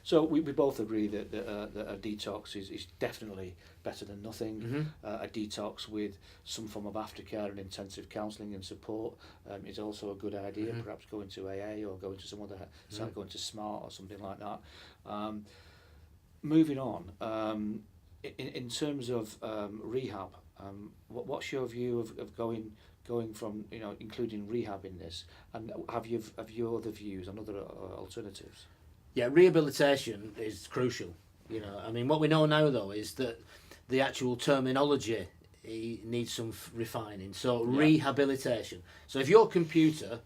So we both agree that a detox is definitely better than nothing. A detox with some form of aftercare and intensive counselling and support is also a good idea. Perhaps going to AA or going to some other, going to SMART or something like that. Moving on, in terms of rehab, what's your view of going from, including rehab in this, and have you other views on other alternatives? Yeah, rehabilitation is crucial. I mean, what we know now though is that the actual terminology needs some refining. So rehabilitation. So if your computer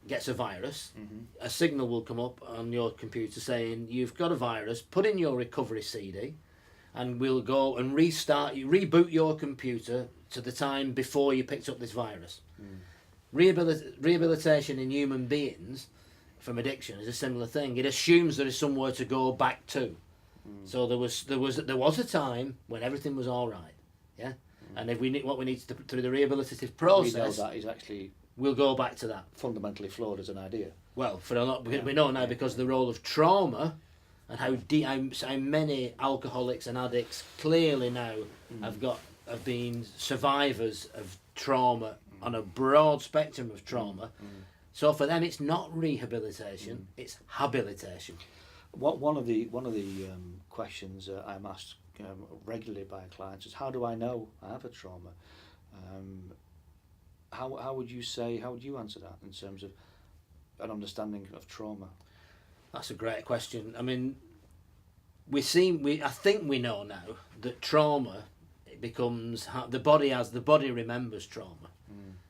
gets a virus, a signal will come up on your computer saying you've got a virus. Put in your recovery CD, and we'll go and reboot your computer to the time before you picked up this virus. Rehabilitation in human beings from addiction is a similar thing. It assumes there is somewhere to go back to. So there was a time when everything was all right, yeah. And if what we need to through the rehabilitative process, we know that is actually we'll go back to that. Fundamentally flawed as an idea. Well, for a lot, we know now because of the role of trauma and how many alcoholics and addicts clearly now have been survivors of trauma on a broad spectrum of trauma. So for them, it's not rehabilitation; it's habilitation. One of the questions I'm asked regularly by clients is, how do I know I have a trauma? How would you answer that in terms of an understanding of trauma? That's a great question. I mean, I think we know now that trauma becomes the body remembers trauma.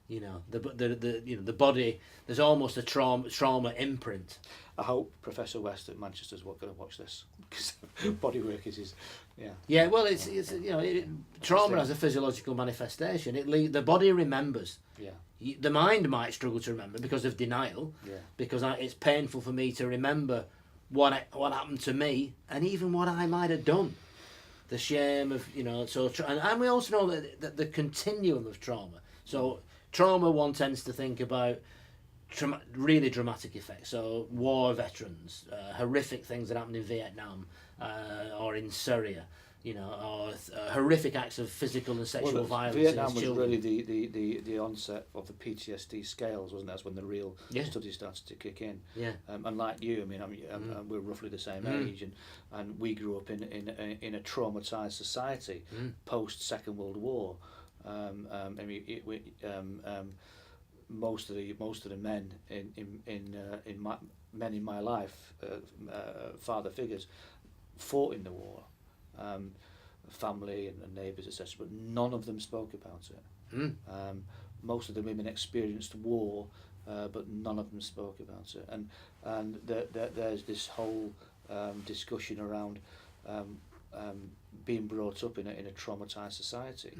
The body, there's almost a trauma imprint. I hope Professor West at Manchester's going to watch this, because body work is well, it's trauma has a physiological manifestation. The body remembers. The mind might struggle to remember because of denial. Because it's painful for me to remember what happened to me and even what I might have done. The shame of and we also know that the continuum of trauma. So trauma, one tends to think about really dramatic effects. So war veterans, horrific things that happened in Vietnam or in Syria, or horrific acts of physical and sexual violence. Vietnam was really the onset of the PTSD scales, wasn't it? That's when the real studies started to kick in. And like you, I mean, we're roughly the same age, and we grew up in a traumatized society post Second World War. Most of the men in my life, father figures, fought in the war, family and neighbours, etc. But none of them spoke about it. Most of the women experienced war, but none of them spoke about it. And there's this whole discussion around being brought up in a traumatised society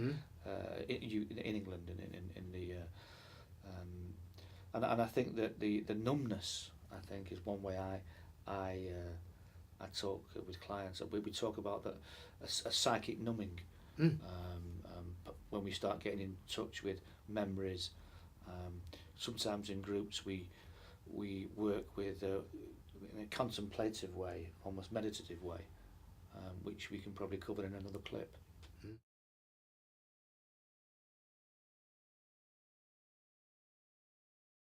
in England and in the. And I think that the numbness, I think, is one way I talk with clients. We talk about that a psychic numbing when we start getting in touch with memories. Sometimes in groups we work with in a contemplative way, almost meditative way, which we can probably cover in another clip.